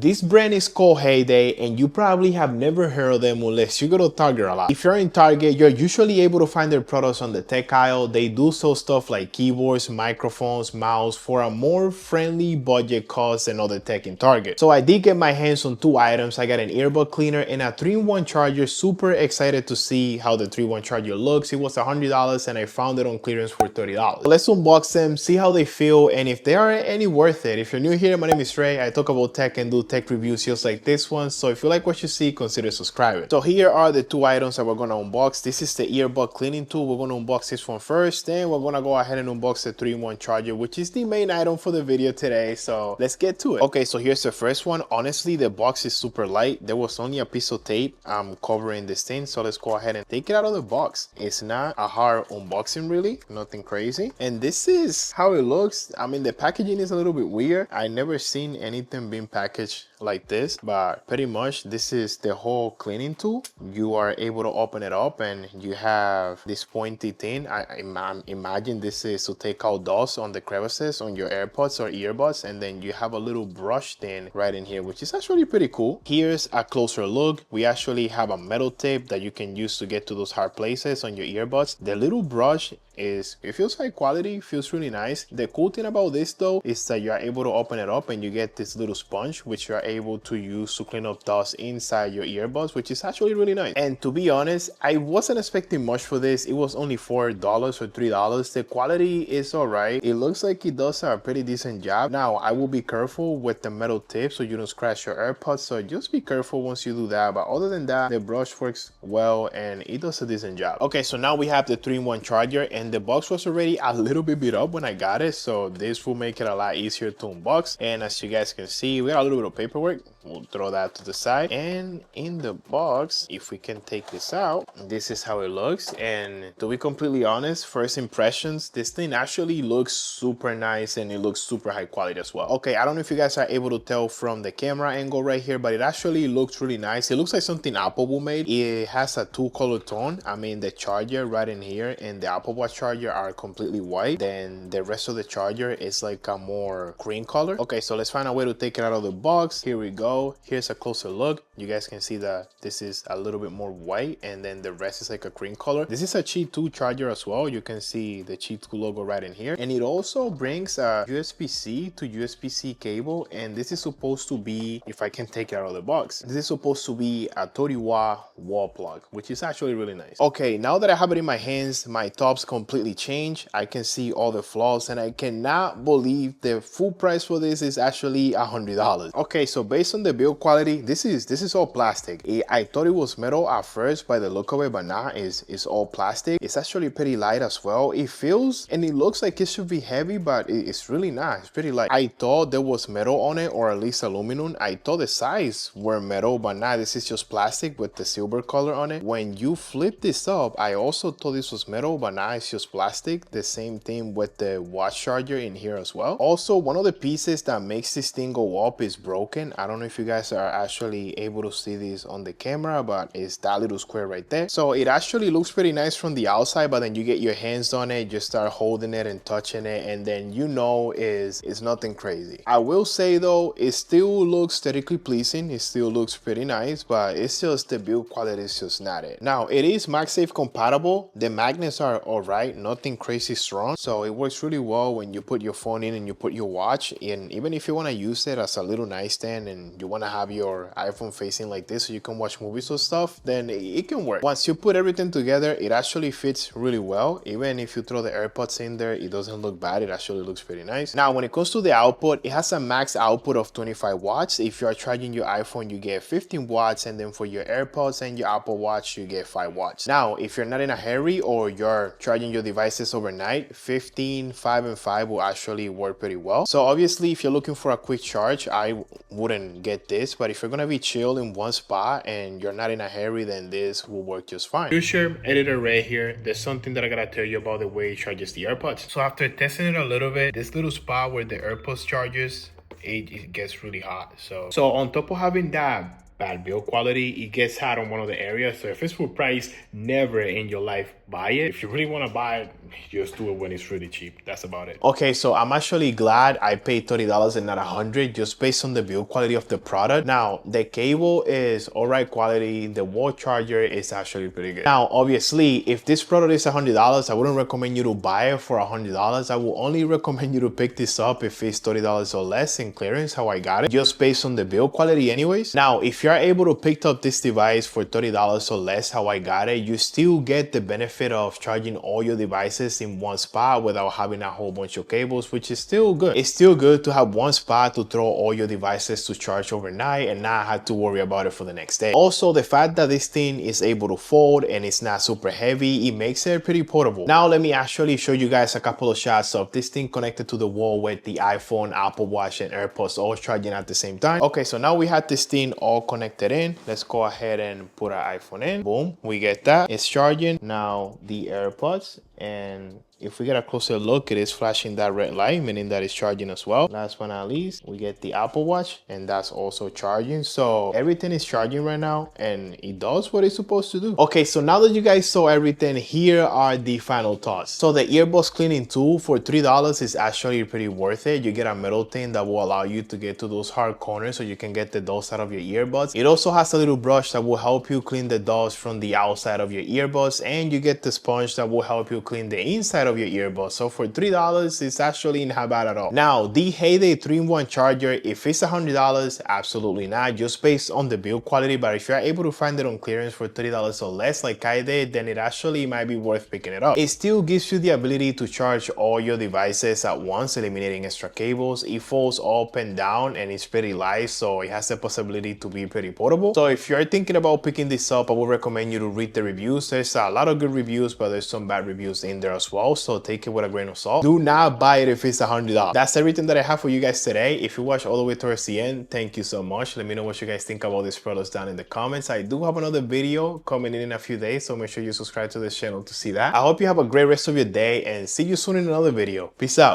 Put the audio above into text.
This brand is called Heyday, and you probably have never heard of them unless you go to Target a lot. If you're in Target, you're usually able to find their products on the tech aisle. They do sell stuff like keyboards, microphones, mouse for a more friendly budget cost than other tech in Target. So I did get my hands on 2 items. I got an earbud cleaner and a 3-in-1 charger. Super excited to see how the 3-in-1 charger looks. It was $100 and I found it on clearance for $30. Let's unbox them, see how they feel, and if they are any worth it. If you're new here, my name is Trey. I talk about tech and do tech reviews just like this one, so if you like what you see, consider subscribing. So here are the 2 items that we're going to unbox. This is the earbud cleaning tool. We're going to unbox this one first, then we're going to go ahead and unbox the 3-in-1 charger, which is the main item for the video today. So let's get to it. Okay, so here's the first one. Honestly, the box is super light. There was only a piece of tape covering this thing, so let's go ahead and take it out of the box. It's not a hard unboxing, really, nothing crazy. And this is how it looks. I mean, the packaging is a little bit weird. I never seen anything being packaged like this, but pretty much this is the whole cleaning tool. You are able to open it up and you have this pointy thing. I imagine this is to take out dust on the crevices on your AirPods or earbuds, and then you have a little brush thing right in here, which is actually pretty cool. Here's a closer look. We actually have a metal tape that you can use to get to those hard places on your earbuds. The little brush it feels high quality, feels really nice. The cool thing about this though is that you are able to open it up and you get this little sponge which you are able to use to clean up dust inside your earbuds, which is actually really nice. And to be honest, I wasn't expecting much for this. It was only $4 or $3. The quality is all right. It looks like it does a pretty decent job. Now I will be careful with the metal tip so you don't scratch your AirPods, so just be careful once you do that. But other than that, the brush works well and it does a decent job. Okay, so now we have the 3-in-1 charger, and the box was already a little bit beat up when I got it, so this will make it a lot easier to unbox. And as you guys can see, we got a little bit of paperwork. We'll throw that to the side, and in the box, if we can take this out, this is how it looks. And to be completely honest, first impressions, this thing actually looks super nice and it looks super high quality as well. Okay, I don't know if you guys are able to tell from the camera angle right here, but it actually looks really nice. It looks like something Apple will made. It has a 2-color tone. I mean, the charger right in here and the Apple Watch charger are completely white. Then the rest of the charger is like a more green color. Okay, so let's find a way to take it out of the box. Here we go. Here's a closer look. You guys can see that this is a little bit more white and then the rest is like a green color. This is a Qi 2 charger as well. You can see the Qi 2 logo right in here, and it also brings a USB-C to USB-C cable, and this is supposed to be, if I can take it out of the box, this is supposed to be a 30-watt wall plug, which is actually really nice. Okay, now that I have it in my hands, my thoughts completely changed. I can see all the flaws and I cannot believe the full price for this is actually $100. Okay, so based on the build quality, this is all plastic. I thought it was metal at first by the look of it, but now it's all plastic. It's actually pretty light as well. It feels and it looks like it should be heavy, but it's really not. It's pretty light. I thought there was metal on it, or at least aluminum. I thought the sides were metal, but now this is just plastic with the silver color on it. When you flip this up, I also thought this was metal, but now it's just plastic. The same thing with the watch charger in here as well. Also, one of the pieces that makes this thing go up is broken. I don't know if you guys are actually able to see this on the camera, but it's that little square right there. So it actually looks pretty nice from the outside, but then you get your hands on it, just start holding it and touching it, and then you know it's nothing crazy. I will say though, it still looks aesthetically pleasing. It still looks pretty nice, but it's just the build quality is just not it. Now it is MagSafe compatible. The magnets are all right, nothing crazy strong, so it works really well when you put your phone in and you put your watch in. Even if you want to use it as a little nightstand and you want to have your iPhone facing like this so you can watch movies or stuff, then it can work. Once you put everything together, it actually fits really well. Even if you throw the AirPods in there, it doesn't look bad. It actually looks pretty nice. Now when it comes to the output, it has a max output of 25 watts. If you are charging your iPhone, you get 15 watts, and then for your AirPods and your Apple Watch, you get 5 watts. Now if you're not in a hurry or you're charging your devices overnight, 15, 5 and 5 will actually work pretty well. So obviously if you're looking for a quick charge, I wouldn't get this, but if you're gonna be chill in one spot and you're not in a hurry, then this will work just fine. Here's your editor right here. There's something that I gotta tell you about the way it charges the AirPods. So after testing it a little bit, this little spot where the AirPods charges, it gets really hot. So on top of having that bad build quality. It gets hot on one of the areas. So if it's full price, never in your life buy it. If you really want to buy it, just do it when it's really cheap. That's about it. Okay, so I'm actually glad I paid $30 and not $100 just based on the build quality of the product. Now, the cable is all right quality. The wall charger is actually pretty good. Now, obviously, if this product is $100, I wouldn't recommend you to buy it for $100. I will only recommend you to pick this up if it's $30 or less in clearance, how I got it, just based on the build quality anyways. Now, if you're able to pick up this device for $30 or less, how I got it, you still get the benefit of charging all your devices in one spot without having a whole bunch of cables, which is still good. It's still good to have one spot to throw all your devices to charge overnight and not have to worry about it for the next day. Also, the fact that this thing is able to fold and it's not super heavy, it makes it pretty portable. Now, let me actually show you guys a couple of shots of this thing connected to the wall with the iPhone, Apple Watch, and AirPods all charging at the same time. Okay, so now we have this thing all connected in. Let's go ahead and put our iPhone in. Boom, we get that. It's charging. Now the AirPods, and if we get a closer look, it is flashing that red light, meaning that it's charging as well. Last but not least, we get the Apple Watch, and that's also charging. So everything is charging right now, and it does what it's supposed to do. Okay, so now that you guys saw everything, here are the final thoughts. So the earbuds cleaning tool for $3 is actually pretty worth it. You get a metal thing that will allow you to get to those hard corners so you can get the dust out of your earbuds. It also has a little brush that will help you clean the dust from the outside of your earbuds, and you get the sponge that will help you clean the inside of your earbuds. So for $3, it's actually not bad at all. Now, the Heyday 3-in-1 charger, if it's $100, absolutely not, just based on the build quality. But if you're able to find it on clearance for $30 or less like I did, then it actually might be worth picking it up. It still gives you the ability to charge all your devices at once, eliminating extra cables. It folds up and down, and it's pretty light, so it has the possibility to be pretty portable. So if you're thinking about picking this up, I would recommend you to read the reviews. There's a lot of good reviews, but there's some bad reviews in there as well, so take it with a grain of salt. Do not buy it if it's $100. That's everything that I have for you guys today. If you watch all the way towards the end, thank you so much. Let me know what you guys think about these products down in the comments. I do have another video coming in a few days, so make sure you subscribe to this channel to see that. I hope you have a great rest of your day, and see you soon in another video. Peace out.